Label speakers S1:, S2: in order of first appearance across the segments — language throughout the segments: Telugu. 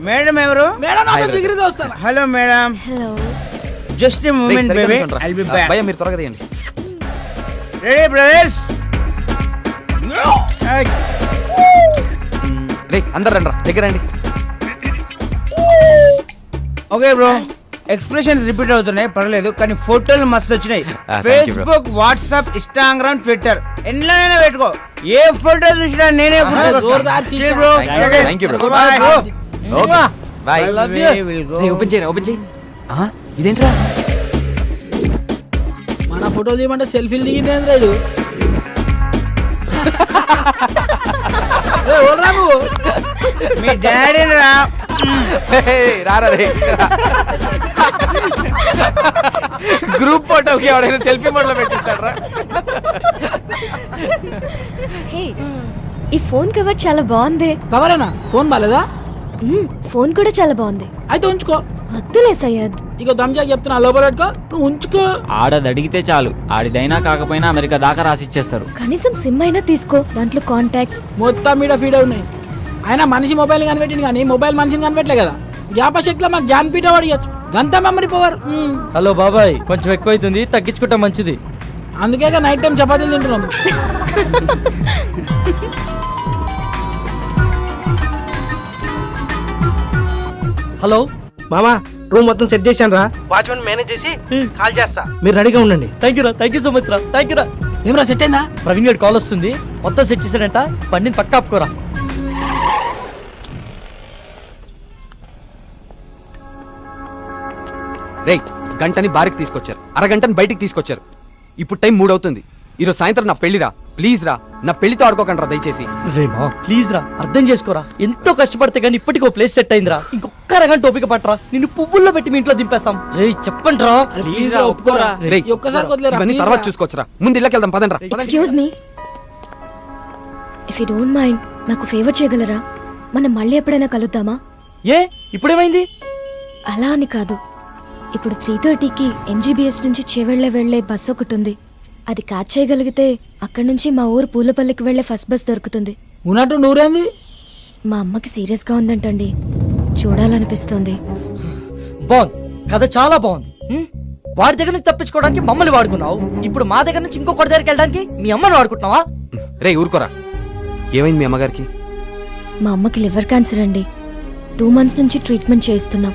S1: మేడం ఎవరు? Hello madam.
S2: Hello.
S1: Just a moment baby, I will be back.
S3: భయ్యా మీరు త్వరగా తీయండి.
S1: Ready brothers?
S3: రే అందరు రండి దగ్గర రండి.
S1: ఓకే బ్రో, ఎక్స్ప్రెషన్స్ రిపీట్ అవుతున్నాయి పర్లేదు, కానీ ఫోటోలు మస్తు వచ్చినాయి.
S3: Thank you, bro.
S1: Facebook, WhatsApp, Instagram, Twitter ఎన్నైనా పెట్టుకో, ఏ ఫోటో చూసినా నేనే
S3: Thank you, bro. Okay bye. Open చేయరా, ఓపెన్ చేయి. ఇదేంట్రా?
S4: మన ఫోటోలు తీయమంటే సెల్ఫీలు దిగింది.
S1: మీ డాడీ రా.
S3: రారా రే. గ్రూప్ ఫోటోకి ఎవడైనా సెల్ఫీ మోడ్లో పెట్టిస్తాడరా?
S2: హే, ఈ ఫోన్ కవర్ చాలా బాగుంది.
S4: కవరేనా? ఫోన్ బాలేదా?
S2: ఫోన్ కూడా చాలా బాగుంది.
S4: అయితే ఉంచుకో.
S2: వద్దులే సయ్యద్.
S4: ఇక దమ్జా చెప్తున్నా, లోపల పెట్టుకో, నువ్వు ఉంచుకో.
S5: ఆడది అడిగితే చాలు, ఆడిదైనా కాకపోయినా అమెరికా దాకా రాసిచ్చేస్తారు.
S2: కనీసం సిమ్ అయినా తీసుకో, దాంట్లో కాంటాక్ట్స్
S4: మొత్తం మీద ఫీడ్ ఉన్నాయి. అయినా మనిషి మొబైల్ కనిపెట్టింది కానీ మొబైల్ మనిషిని కనిపెట్టలే కదా. జ్ఞాపశక్తిలో మాకు జ్ఞానపీఠ పడియచ్చు, గంత మెమరీ పవర్.
S6: హలో బాబాయ్, కొంచెం ఎక్కువైతుంది, తగ్గించుకుంటా మంచిది.
S4: అందుకే నైట్ టైం చపాతీలు తింటున్నాం.
S6: హలో
S7: మామా, రూమ్ మొత్తం సెట్ చేశాను రా. వాచ్మెన్ మేనేజ్ చేసి కాల్ చేస్తా, మీరు రెడీగా ఉండండి.
S6: థ్యాంక్ యూ రా, థ్యాంక్ యూ సో మచ్ రా, థ్యాంక్ యూ రా.
S4: ఏమరా సెట్ అయిందా?
S6: ప్రవీణ్ గారి కాల్ వస్తుంది, మొత్తం సెట్ చేశాడంట, బండిని పక్క ఆపుకోరా.
S3: రే గంటని బారికి తీసుకొచ్చారు, అరగంటని బయటికి తీసుకొచ్చారు. ఇప్పుడు టైం 3 అవుతుంది. ఈరోజు సాయంత్రం నా పెళ్లిరా, ప్లీజ్ రా, నా పెళ్లితో ఆడుకోకండి రా దయచేసి.
S6: రేమా ప్లీజ్ రా, అర్థం చేసుకోరా. ఎంతో కష్టపడితే కానీ ఇప్పటికో ప్లేస్ సెట్ అయిందిరా. ఇంకొక అరగంట ఓపిక పట్టరా, నిన్ను పువ్వుల్లో పెట్టి మీ ఇంట్లో దింపేస్తాం. రే చెప్పండి రా,
S4: ప్లీజ్ రా, ఒప్పుకోరా.
S3: రేయ్,
S4: ఒక్కసారి వదిలేరా,
S3: ఇవన్నీ
S4: please
S3: తర్వాత
S4: రా.
S3: చూసుకోవచ్చురా, ముందు ఇళ్ళకి వెళ్దాం పదండి రా.
S2: Excuse me, if you don't mind నాకు ఫేవర్ చేయగలరా? మనం మళ్ళీ ఎప్పుడైనా కలుద్దామా?
S6: ఏ ఇప్పుడేమైంది?
S2: అలా అని కాదు, ఇప్పుడు 3:30కి MGBS నుంచి చేవెళ్ళే వెళ్లే బస్ ఒకటి ఉంది. అది క్యాచ్ చేయగలిగితే అక్కడి నుంచి మా ఊరు పూలపల్లికి వెళ్లే ఫస్ట్ బస్ దొరుకుతుంది.
S4: ఉన్నట్టు నూరేంది?
S2: మా అమ్మకి సీరియస్ గా ఉందంటండి, చూడాలనిపిస్తోంది.
S6: బాగుంది, కథ చాలా బాగుంది. వాడి దగ్గర నుంచి తప్పించుకోవడానికి మమ్మల్ని వాడుకున్నావు, ఇప్పుడు మా దగ్గర నుంచి ఇంకొకటి దగ్గరికి వెళ్ళడానికి మీ అమ్మని వాడుకుంటున్నావా?
S3: రే ఊరుకోరా, ఏమైంది మీ అమ్మగారికి?
S2: మా అమ్మకి లివర్ క్యాన్సర్ అండి. 2 months నుంచి ట్రీట్మెంట్ చేయిస్తున్నాం.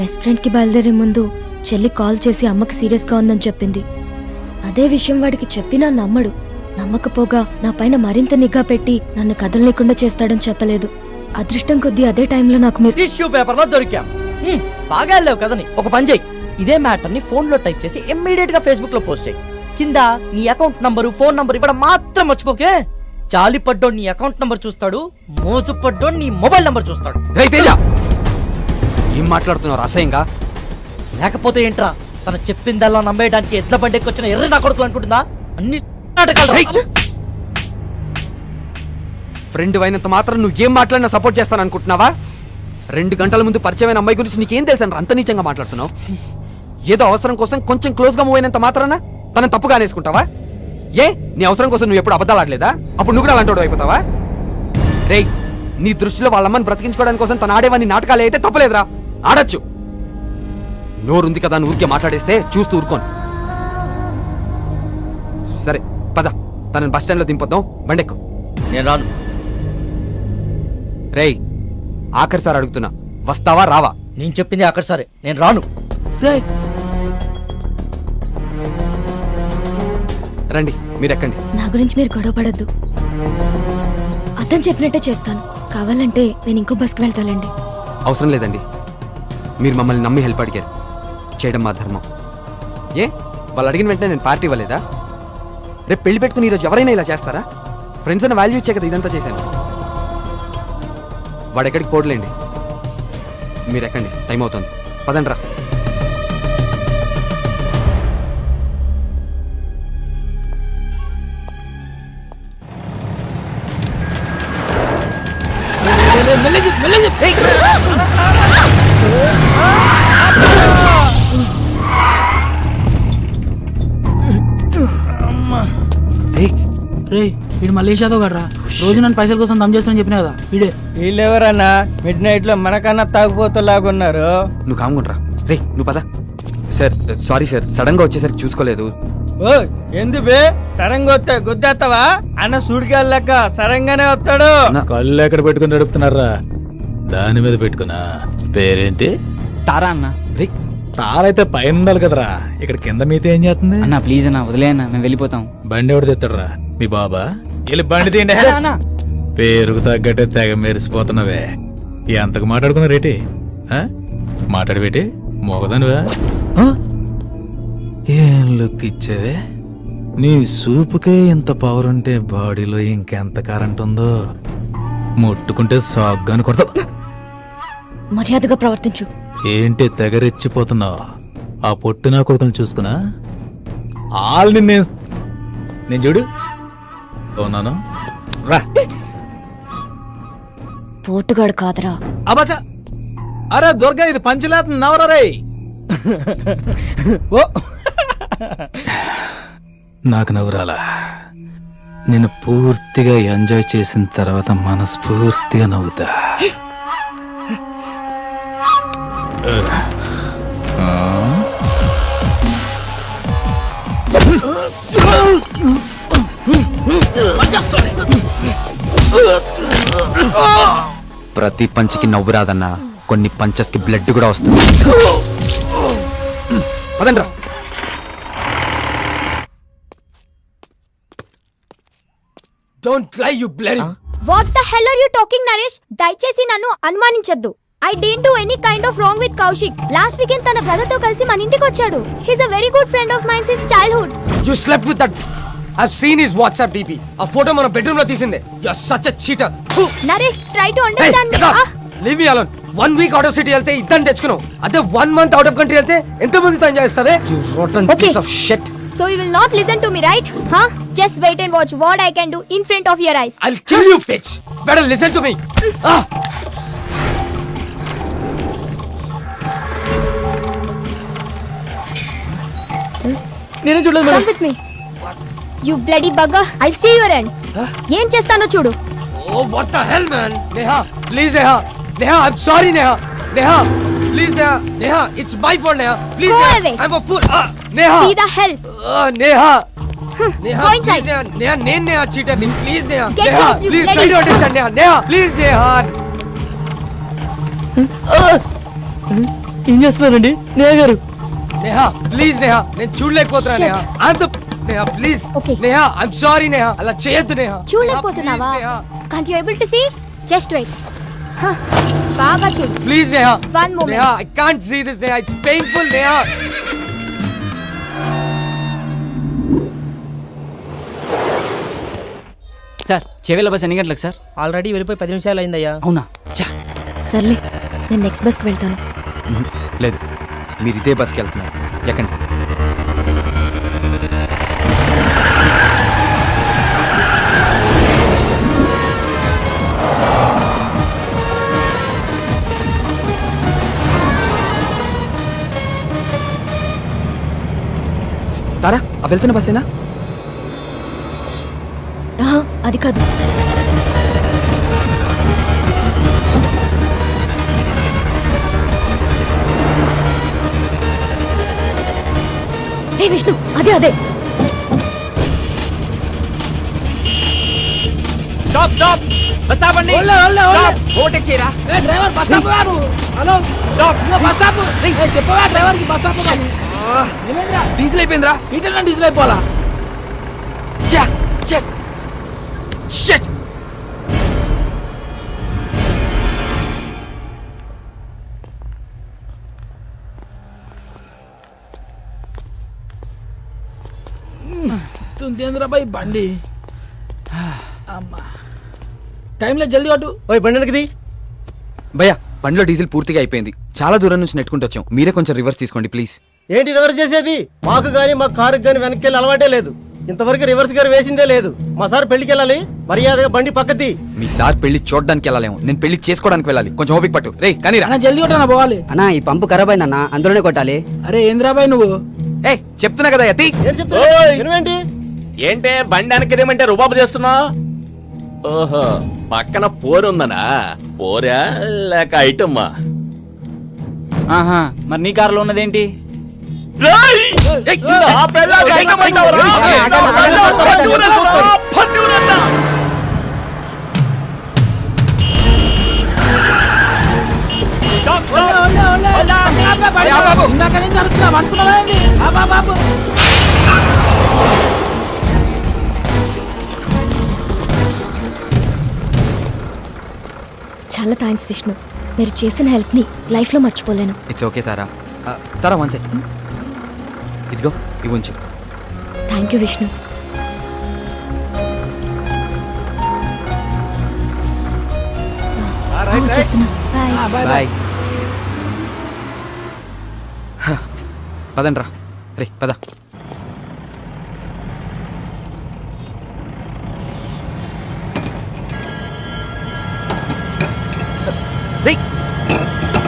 S2: రెస్టారెంట్కి బయలుదేరే ముందు చెల్లి కాల్ చేసి అమ్మకి సీరియస్గా ఉందని చెప్పింది. అదే విషయం వాడికి చెప్పినా నమ్మడు. నమ్మకపోగా నా పైన మరింత నిఘా పెట్టి నన్ను కదలలేకుండా చేస్తాడని చెప్పలేదు. అదృష్టం కొద్దీ అదే టైంలో నాకు మీరు
S6: టిష్యూ పేపర్ లో దొరికాం. బాగా వెళ్ళావు కదని ఒక పని చేయి, ఇదే మ్యాటర్ ని ఫోన్ లో టైప్ చేసి ఇమ్మీడియట్ గా ఫేస్బుక్ లో పోస్ట్ చేయి. కింద నీ అకౌంట్ నంబరు, ఫోన్ నంబర్ ఇవ్వడం మాత్రం మర్చిపోకే. జాలి పడ్డోడు నీ అకౌంట్ నంబర్ చూస్తాడు, మోజు పడ్డోడు నీ మొబైల్ నంబర్ చూస్తాడు.
S3: రేయ్ తేజ, ఏం మాట్లాడుతున్నావు అసహ్యంగా?
S6: లేకపోతే ఏంట్రా, తన చెప్పిందల్లా నమ్మేయడానికి ఎడ్ల బండికి వచ్చిన ఎర్ర నా కొడుకులు అనుకుంటుందా? అన్ని నాటకాలు.
S3: ఫ్రెండ్ అయినంత మాత్రం నువ్వు ఏం మాట్లాడినా సపోర్ట్ చేస్తాను అనుకుంటున్నావా? 2 గంటల ముందు పరిచయమైన అమ్మాయి గురించి నీకేం తెలుసా? అంత నీచంగా మాట్లాడుతున్నావు. ఏదో అవసరం కోసం కొంచెం క్లోజ్ గా మూవ్ అయినంత మాత్రాన తనని తప్పుగా అనేసుకుంటావా? ఏ నీ అవసరం కోసం నువ్వు ఎప్పుడు అబద్ధాలు ఆడలేదా? అప్పుడు నువ్వు కూడా అలాంటి అయిపోతావా? రేయ్, నీ దృష్టిలో వాళ్ళమ్మని బ్రతికించుకోవడానికి కోసం తను ఆడేవాన్ని నాటకాలు అయితే తప్పలేదురా, ఆడొచ్చు. నోరుంది కదా అని ఊరికే మాట్లాడేస్తే చూస్తూ ఊరుకోను. సరే పద, తనని బస్ స్టాండ్ లో దింపొద్దాం, బండెక్కు.
S6: నేను రాను.
S3: రేయ్ ఆఖరిసారి అడుగుతున్నా, వస్తావా రావా?
S6: నేను చెప్పింది అక్కడ సరే, నేను రాను.
S3: రండి మీరు ఎక్కండి.
S2: నా గురించి మీరు గొడవ పడద్దు. అతను చెప్పినట్టే చేస్తాను. కావాలంటే నేను ఇంకో బస్కి వెళ్తానండి.
S3: అవసరం లేదండి, మీరు మమ్మల్ని నమ్మి హెల్ప్ అడిగారు, చేయడం మా ధర్మం. ఏ వాళ్ళు అడిగిన వెంటనే నేను పార్టీ ఇవ్వలేదా? రేపు పెళ్లి పెట్టుకుని ఈరోజు ఎవరైనా ఇలా చేస్తారా? ఫ్రెండ్స్ అని వాల్యూ ఇచ్చే కదా ఇదంతా చేశాను. వాడు ఎక్కడికి పోడలేండి, మీరు ఎక్కండి, టైం అవుతుంది, పదండి రా.
S4: వీడు మలేషియాతో కదరా రోజు నన్ను పైసల కోసం దమ్ చేస్తానని చెప్పినా కదా వీడే.
S1: వీళ్ళెవరన్నా మిడ్ నైట్ లో మనకన్నా తాగుపోతులాగున్నారు.
S3: నువ్వు కాముకుంట్రా. రే నువ్వు పద. సార్ సారీ సార్, సడన్ గా వచ్చేసరికి చూసుకోలేదు.
S1: ఓ ఎందు బే సరంగా వస్తా గుద్దేస్తావా అన్న సూడికెళ్ళక సరంగానే వస్తాడు.
S8: కళ్ళు ఎక్కడ పెట్టుకుని నడుపుతున్నారా? దాని మీద పెట్టుకున్నా. పేరేంటి?
S5: తారా అన్న.
S3: రే
S8: తారైతే పైన ఉండాలి కదరా, ఇక్కడ కింద మీతో ఏం చేస్తుంది?
S5: అన్న ప్లీజ్ అన్న వదిలే అన్న, మేము వెళ్ళిపోతాం.
S8: బండి ఎవడు తెస్తాడురా? మీ బాబా? వెళ్ళి బండి తీయండి. పేరుకు తగ్గట్టే తెగ మెరిసిపోతున్నావే. ఎంతకు మాట్లాడుకున్నారేటి? మాట్లాడబెట్టి మోగదానివా? ఏం లుక్ ఇచ్చావే? నీ సూపుకే ఇంత పవర్ ఉంటే బాడీలో ఇంకెంత కరెంట్ ఉందో. ముట్టుకుంటే సాగ్గాని కొడతా.
S2: మర్యాదగా ప్రవర్తించు.
S8: ఏంటి తెగరెచ్చిపోతున్నావు? ఆ పొట్టినా కొడుకుని చూసుకున్నా ఆల్ని నేను చూడు ఉన్నాను రా.
S2: పోటుగాడు కాదరా.
S8: అబ్బా అరే దుర్గా, ఇది పంచలేత నవరే.
S1: ఓ
S8: నాకు నవ్వురాలా? నేను పూర్తిగా ఎంజాయ్ చేసిన తర్వాత మనస్ఫూర్తిగా నవ్వుతా.
S3: ప్రతి పంచికి నవ్వు రాదన్నా, కొన్ని పంచెస్ కి బ్లడ్ కూడా వస్తుంది. పదండ్రా.
S1: Don't lie you bloody.
S9: What the hell are you talking Naresh? దయచేసి నన్ను అనుమానించొద్దు. I don't do any kind of wrong with Kaushik. Last weekend తన బ్రదర్ తో కలిసి మన ఇంటికి వచ్చాడు. He is a very good friend of mine since childhood.
S3: You slept with that. I've seen his WhatsApp DP. ఆ ఫోటో మన బెడ్రూమ్ లో తీసిందే. You're such a cheater.
S9: Naresh try to understand me.
S3: Leave me alone. 1 week out of city వెళ్తే ఇద్దరిని తెచ్చుకున్నావు. అదే 1 month out of country వెళ్తే ఎంత మందితో ఎంజాయ్ చేస్తావే? You rotten piece of shit.
S9: So you will not listen to me, right? Huh? Just wait and watch what I can do in front of your eyes.
S3: I'll kill you, bitch. Better listen to me.
S1: నేనే చూడలేదు
S9: Come with me. You bloody bugger. I'll see your end. ఏం చేస్తానో చూడు.
S3: Oh, what the hell, man? Neha, please, Neha. Neha, I'm sorry, Neha. Neha, please, Neha. Neha, it's my fault, Neha. Please,
S9: Go
S3: Neha.
S9: away.
S3: I'm a fool. Neha.
S9: See the hell.
S3: Neha. Neha,
S9: Go
S3: please,
S9: inside.
S3: Neha. Neha, నేను Neha cheater. Please, Neha.
S9: Get
S3: Neha,
S9: lost, you
S3: please
S9: bloody-
S3: try to understand, Neha. Neha, please, Neha.
S6: ఏం చేస్తున్నారండి నేహ గారు?
S3: Neha, please, Neha. నేను చూడలేకపోతున్నా,
S9: Shit.
S3: Neha. I'm the Neha, please.
S9: Okay.
S3: Neha, I'm sorry, Neha. అలా చేయొద్దు, Neha.
S9: చూడలేకపోతున్నావా?
S3: Neha,
S9: Can't you able to see? Just wait. Huh. బాగా చూడు.
S3: please, Neha.
S9: One moment.
S3: Neha, I can't see this, Neha. It's painful, Neha.
S5: Sir Chevella bus ఎన్ని గంటలకు సార్?
S6: ఆల్రెడీ వెళ్ళిపోయి 10 నిమిషాలు అయిందయ్యా.
S5: అవునా?
S2: సర్లే, నేను నెక్స్ట్ బస్కి వెళ్తాను.
S3: లేదు, మీరు ఇదే బస్కి వెళ్తున్నారు. ఎక్కండి. తారా, ఆ వెళ్తున్న బస్సేనా?
S2: ఆహా, అది కాదు. ఏ విష్ణు, అదే అదే.
S5: స్టాప్ స్టాప్, బస్ ఆపండి. ఓవర్టేక్ చేయరా.
S4: డ్రైవర్ బస్ ఆపు. Hello
S5: stop.
S4: బస్ ఆపు. చెప్పవా డ్రైవర్ కి బస్ ఆపు. ఏమైందిరా?
S3: డీజిల్ అయిపోయిందిరా.
S4: ఈటల్ డీజిల్ అయిపోవాలా?
S3: Shit.
S4: తుందేంద్రా బాయ్ బండి. అమ్మా టైంలో జల్దీ కొట్టు.
S1: ఓయ్ బండి వెనక్కి తీ.
S3: భయ్యా, బండిలో డీజిల్ పూర్తిగా అయిపోయింది. చాలా దూరం నుంచి నెట్టుకుంటూ వచ్చాం. మీరే కొంచెం రివర్స్ తీసుకోండి ప్లీజ్.
S7: ఏంటి రివర్స్ చేసేది? మాకు గానీ మా కారుకి గానీ వెనక్కి వెళ్ళి అలవాటే లేదు. ఇంతవరకు రివర్స్ గారు వేసిందే లేదు. మా సార్ పెళ్లికి వెళ్ళాలి, మర్యాదగా బండి పక్కది.
S3: మీ సార్ పెళ్లి చూడడానికి వెళ్ళాలేమో, నేను పెళ్లి చేసుకోవడానికి వెళ్ళాలి. కొంచెం ఓపిక పట్టు. రే కానీ
S4: అన్న జల్దీ కొట్టనా పోవాలి.
S6: అన్నా ఈ పంపు ఖరాబ్ అయిందన్నా, అందులోనే కొట్టాలి.
S4: అరే ఏంద్రా బాయ్ నువ్వు?
S3: ఏ చెప్తున్నా కదా యతి.
S7: ఏం చెప్తా? నువ్వేంటి?
S10: ఏంటే బండి వెనక్కిదేమంటే రుబాబు చేస్తున్నావు? ఓహో, పక్కన పోరుందనా? పోరా లేక ఐటమ్మా?
S5: ఆహా, మరి నీ కారులో ఉన్నదేంటి?
S4: ఇందాక నుంచి అరుస్తున్నావు అనుకున్నావేంటి? బాబు
S2: చాలా థ్యాంక్స్ విష్ణు, మీరు చేసిన హెల్ప్ని లైఫ్లో మర్చిపోలేను.
S3: It's okay Tara. Tara one second, ఇదిగో ఇవి ఉంచు.
S2: Thank you Vishnu. వచ్చేస్తున్నా. బాయ్.
S3: బాయ్. పదండ్రా రే పద.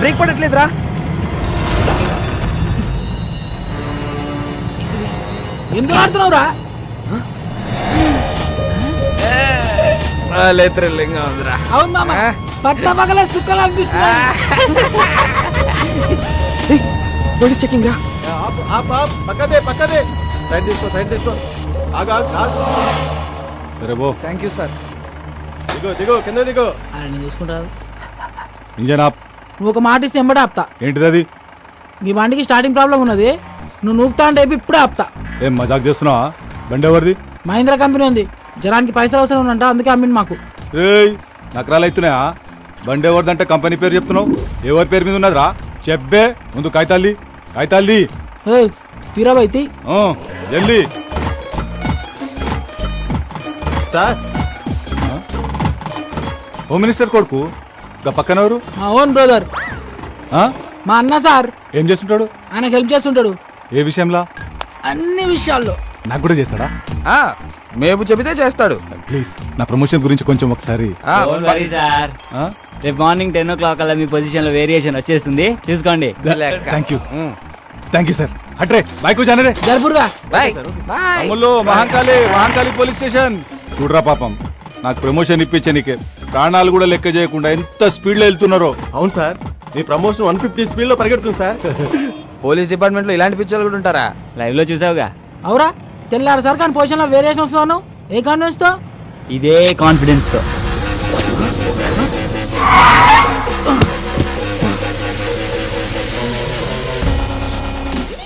S3: బ్రేక్ పడట్లేదురా.
S4: ఎందుకు ఆడుతున్నావురా?
S3: థ్రిల్లింగ్గా ఉందిరా.
S4: అవును మామ, పట్ట పగల సుక్కలు అనిపిస్తుంది.
S3: పోలీస్ చెకింగ్ రా.
S7: పక్కదే సైడ్ తీసుకో ఆగు.
S8: సరే బో.
S1: Thank you sir.
S7: దిగో కింద దిగో.
S4: అరే నేను చూసుకుంటాను.
S8: ఇంజన్ ఆప్.
S4: నువ్వు ఒక మాట ఇస్తే ఎంబడే ఆపుతా.
S8: ఏంటిది అది?
S4: మీ బండికి స్టార్టింగ్ ప్రాబ్లం ఉన్నది, నువ్వు నూపుతా అంటే ఇప్పుడే ఆపుతా.
S8: ఏం మజాక్ చేస్తున్నావా? బండి ఎవరిది?
S4: మహీంద్రా కంపెనీ ఉంది, జనానికి పైసలు అవసరం ఉందంట, అందుకే అమ్మింది మాకు.
S8: రేయ్, నకరాలు అవుతున్నాయా? బండి ఎవరిదంటే కంపెనీ పేరు చెప్తున్నావు, ఎవరి పేరు మీద ఉన్నదిరా? చెప్పే ముందు కాగితాల్ది.
S4: తీరాబైతి
S8: జల్దీ.
S7: సార్,
S8: హోమ్ మినిస్టర్ కొడుకు గా పక్కన ఎవరు?
S4: మా ఓన్ బ్రదర్,
S8: ఆ?
S4: మా అన్న సార్.
S8: ఏం చేస్తుంటాడు?
S4: ఆయనకు హెల్ప్ చేస్తుంటాడు
S8: ఏ విషయంలో?
S4: అన్ని విషయాల్లో.
S8: నాకు కూడా చేస్తాడా?
S3: మేము చెబితే చేస్తాడు.
S8: ప్లీజ్ నా ప్రమోషన్ గురించి కొంచెం ఒకసారి.
S5: Don't worry, sir.
S8: ఆ?
S5: రేపు మార్నింగ్ 10 o'clock అలా మీ పొజిషన్ లో వేరియేషన్ వచ్చేస్తుంది, చూసుకోండి.
S8: Thank you sir. హట్రే బైక్ జానరే.
S4: జరుపురుగా.
S3: Bye.
S8: Ammulu Mahankali police station. చూడరా పాపం, నాకు ప్రమోషన్ ఇప్పించే నీకే ప్రాణాలు కూడా లెక్క చేయకుండా ఎంత స్పీడ్ లో వెళ్తున్నారో.
S7: అవును సార్, మీ ప్రమోషన్ 150 స్పీడ్ లో పరిగెడుతుంది సార్.
S3: పోలీస్ డిపార్ట్మెంట్ లో ఇలాంటి పిక్చర్లు కూడా ఉంటారా?
S5: లైవ్ లో చూసావుగా.
S4: అవురా, తెల్లారు సార్ కానీ పొజిషన్ లో వేరియేషన్ వస్తున్నాను. ఏ కాన్ఫిడెన్స్ తో?
S5: ఇదే కాన్ఫిడెన్స్ తో.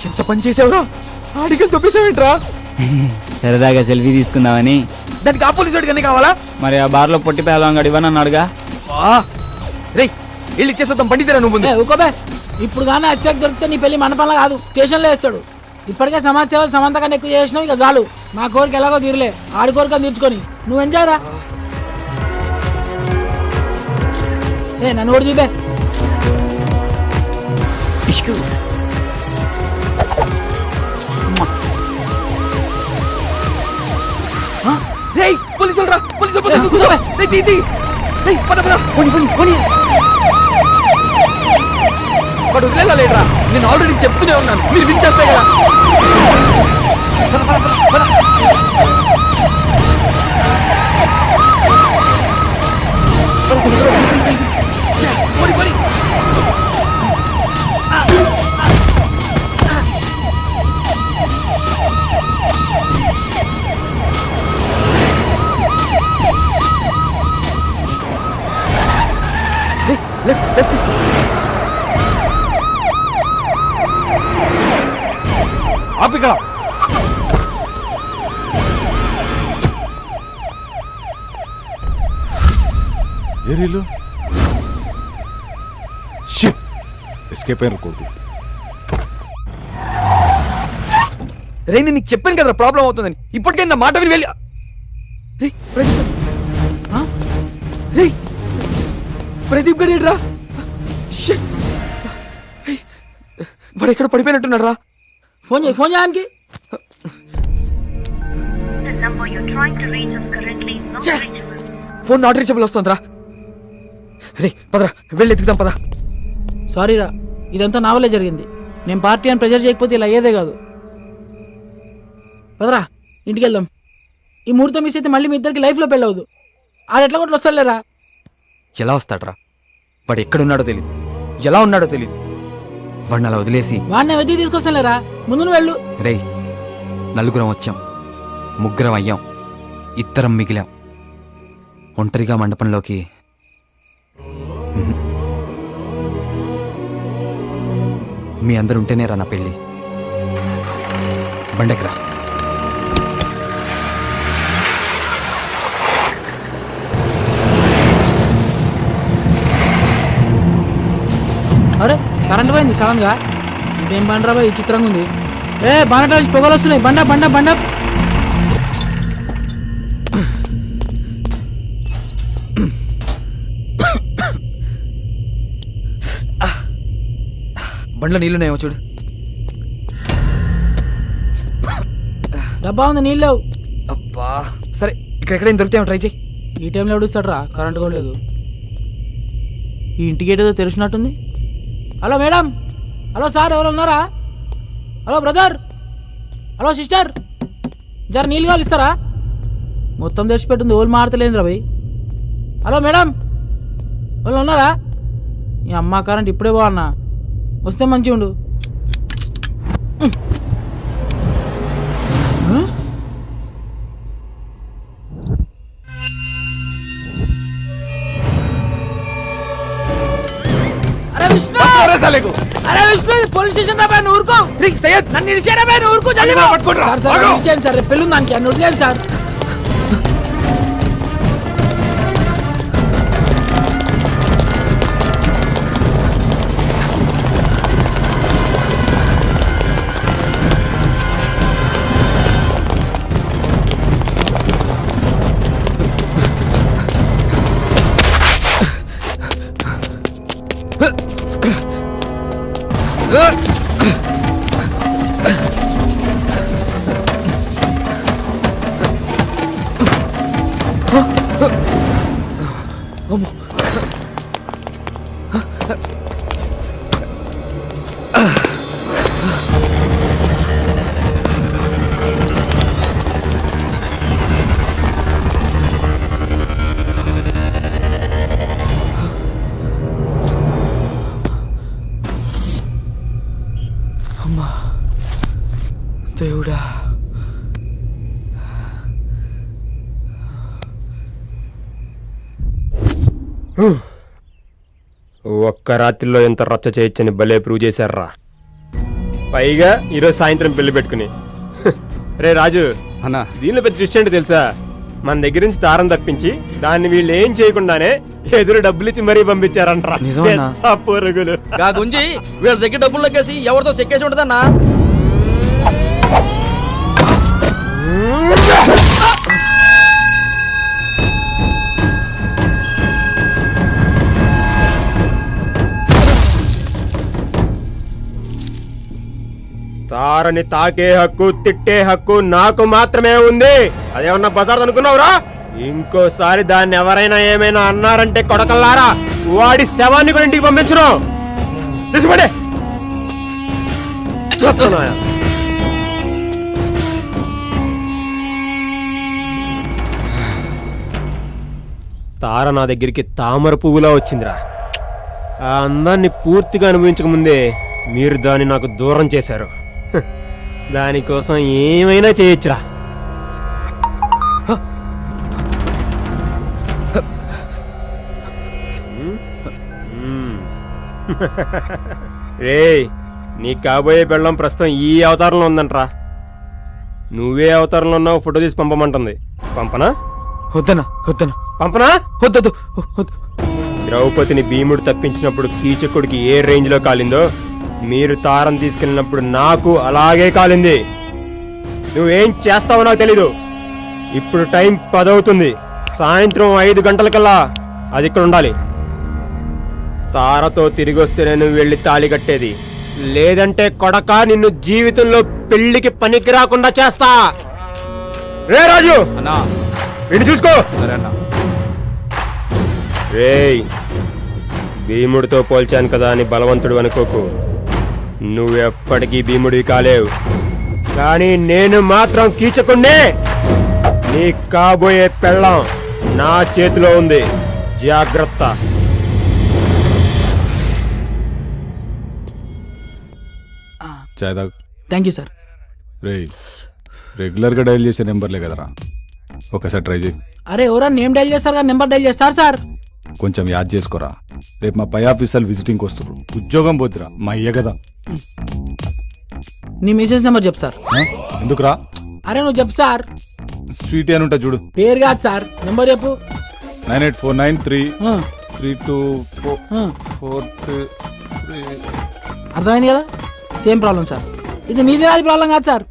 S3: ఎంత పని చేసావురా? ఆడికి తొప్పేసావేంట్రా?
S5: సరదాగా సెల్ఫీ తీసుకుందామని.
S3: దానికి ఆ పోలీసు వాడికి అన్నీ కావాలా?
S5: మరి ఆ బార్ లో పొట్టి పేలవాడు ఇవ్వనన్నాడుగా.
S3: రే ఇల్లు ఇచ్చేస్తాం, పండితేరా నువ్వు ముందు.
S4: ఊకోబే, ఇప్పుడు కానీ అత్యాక్ దొరికితే నీ పెళ్లి మండపంలో కాదు, స్టేషన్లో వేస్తాడు. ఇప్పటికే సమాజ సేవలు సమంత కన్నా ఎక్కువ చేసినావు, ఇక చాలు. మా కోరిక ఎలాగో తీరలే, ఆడి కోరిక తీర్చుకొని నువ్వు ఎంజాయ్ రా. నన్ను కూడా చూపే.
S3: పోలీసులు రా, పోలీసులు. వాడు వదిలేరా? నేను ఆల్రెడీ చెప్తూనే ఉన్నాను, మీరు వినిచేస్తే కదా. లెఫ్ట్ తీసుకో.
S8: ఆపిక్కడ. ఏరీలు షిట్, ఎస్కేప్ అయిన కొడుకు.
S3: రే నేను నీకు చెప్పాను కదరా ప్రాబ్లం అవుతుందని, ఇప్పటికే నా మాట విని వెళ్ళి. ప్రదీప్ గారు ఏంట్రా? వాడు ఎక్కడ పడిపోయినట్టున్నాడు రా.
S4: ఫోన్ చేయడానికి.
S3: ఫోన్ నాట్ రీచబుల్ వస్తుందిరా. రే పదరా, వెళ్ళి ఎత్తుకుదాం పద.
S4: సారీరా, ఇదంతా నా వల్లే జరిగింది. నేను పార్టీ అని ప్రెజర్ చేయకపోతే ఇలా అయ్యేదే కాదు. పదరా, ఇంటికి వెళ్దాం. ఈ ముహూర్తం మిస్ అయితే మళ్ళీ మీ ఇద్దరికి లైఫ్లో పెళ్ళవద్దు. ఆడు ఎట్లా కొట్లు వస్తాడులేరా?
S3: ఎలా వస్తాడ్రా? వాడు ఎక్కడున్నాడో తెలియదు, ఎలా ఉన్నాడో తెలియదు. వాడిని అలా వదిలేసి
S4: వాడిని వెతికి తీసుకొస్తానులేరా, ముందు నువ్వు వెళ్ళు.
S3: రేయ్, నలుగురం వచ్చాం, ముగ్గురం అయ్యాం, ఇద్దరం మిగిలాం. ఒంటరిగా మండపంలోకి మీ అందరు ఉంటేనే రా నా పెళ్ళి. బండెక్రా.
S4: అరే కరెంట్ పోయింది సడన్ గా. ఇదేం బండరా బాయ్, చిత్రంగా ఉంది. బండ నుంచి పొగలు వస్తున్నాయి. బండ బండ బండ.
S3: బండ్లో నీళ్ళున్నాయేమో చూడు.
S4: డబ్బా ఉంది, నీళ్ళు లేవు.
S3: అబ్బా సరే, ఇక్కడెక్కడైనా దొరికితేమో ట్రై చేయి.
S4: ఈ టైంలో ఎవడుస్తాడు రా, కరెంట్ కూడా లేదు. ఈ ఇంటికి ఏదో తెలిసినట్టుంది. హలో మేడం, హలో సార్, ఎవరు ఉన్నారా? హలో బ్రదర్, హలో సిస్టర్, జర నీళ్ళు కావాలి ఇస్తారా? మొత్తం తెచ్చిపెట్టింది, ఓళ్ళు మారతలేదు రా భయ్. హలో మేడం, వాళ్ళు ఉన్నారా? ఈ అమ్మ కరెంట్ ఇప్పుడే బాగున్నా, వస్తే మంచిగా ఉండు. అరే విష్ణు, అరే విష్ణు, ఇది పోలీస్ స్టేషన్ రా, నువ్వు ఊరుకో. నన్ను ఇడిచారా, నువ్వు ఊరుకో. సార్ సార్ ఇచ్చేయండి సార్, రేపు పెళ్ళి దానికి నన్ను వదిలేయండి సార్.
S3: దేవుడా,
S7: ఒక్క రాత్రిలో ఎంత రచ్చ చేయొచ్చని భలే ప్రూవ్ చేశారా. పైగా ఈరోజు సాయంత్రం పెళ్లి పెట్టుకుని. రే రాజు
S3: అన్నా,
S7: దీనిలో పెద్ద ట్విస్ట్ ఏంటి తెలుసా? మన దగ్గర నుంచి తారం తప్పించి దాన్ని వీళ్ళు ఏం చేయకుండానే ఎదురు డబ్బులు ఇచ్చి మరీ పంపించారంటారా.
S3: నిజమన్నా?
S7: పొరుగులు
S6: గుంజి వీళ్ళ దగ్గర డబ్బులు లెక్కేసి ఎవరితో చెక్కేసి ఉంటుందన్నా.
S7: తారని తాకే హక్కు, తిట్టే హక్కు నాకు మాత్రమే ఉంది. అదేమన్నా బజార్ అనుకున్నావురా? ఇంకోసారి దాన్ని ఎవరైనా ఏమైనా అన్నారంటే కొడకల్లారా, వాడి శవాన్ని కూడా ఇంటికి పంపించను. తీసుకుపడే. తార నా దగ్గరికి తామర పువ్వులా వచ్చిందిరా. ఆ అందాన్ని పూర్తిగా అనుభవించక ముందే మీరు దాన్ని నాకు దూరం చేశారు. దానికోసం ఏమైనా చేయొచ్చురా. రేయ్, నీ కాబోయే పెళ్ళం ప్రస్తుతం ఈ అవతారంలో ఉందంట్రా. నువ్వే అవతారంలో ఉన్నావు, ఫోటో తీసి పంపమంటుంది. పంపనా?
S3: వద్దనా వద్దనా
S7: పంపనా?
S3: వద్దొద్దు.
S7: ద్రౌపదిని భీముడు తప్పించినప్పుడు కీచకుడికి ఏ రేంజ్ లో కాలిందో మీరు తారం తీసుకెళ్ళినప్పుడు నాకు అలాగే కాలింది. నువ్వేం చేస్తావో నాకు తెలీదు. ఇప్పుడు టైం 10 అవుతుంది. సాయంత్రం 5 గంటలకల్లా అది ఇక్కడ ఉండాలి. తారతో తిరిగి వస్తేనే నువ్వు వెళ్ళి తాళి కట్టేది, లేదంటే కొడక నిన్ను జీవితంలో పెళ్లికి పనికి రాకుండా చేస్తా. రే రాజు,
S3: అన్నా
S7: వీడిని చూసుకో.
S3: సరే అన్నా.
S7: రేయ్, భీముడితో పోల్చాను కదా అని బలవంతుడు అనుకోకు. నువ్వెప్పటికీ భీముడివి కాలేవు, కానీ నేను మాత్రం కీచకుండే. నీ కాబోయే పెళ్ళం నా చేతిలో ఉంది, జాగ్రత్త.
S8: చాయ్ తాగు.
S4: Thank you sir.
S8: రే రెగ్యులర్గా డైల్ చేసే నెంబర్లే కదరా, ఒకసారి ట్రై చేయి.
S4: అరే ఎవరన్నా నేమ్ డైల్ చేస్తారు కానీ నెంబర్ డైల్ చేస్తారు సార్.
S8: కొంచెం యాద్ చేసుకోరా, రేపు మా పై ఆఫీసర్లు విజిటింగ్కి వస్తారు, ఉద్యోగం పోతురా మా అయ్యే కదా.
S4: నీ మెసేజ్ నెంబర్ చెప్పు సార్.
S8: ఎందుకురా?
S4: అరే నువ్వు చెప్పు సార్.
S8: స్వీట్ అని ఉంటా చూడు.
S4: పేరు కాదు సార్, నెంబర్ చెప్పు.
S8: 98493324.
S4: అర్థమైంది కదా? Same problem sir. ఇది నీది నాది ప్రాబ్లం కాదు సార్.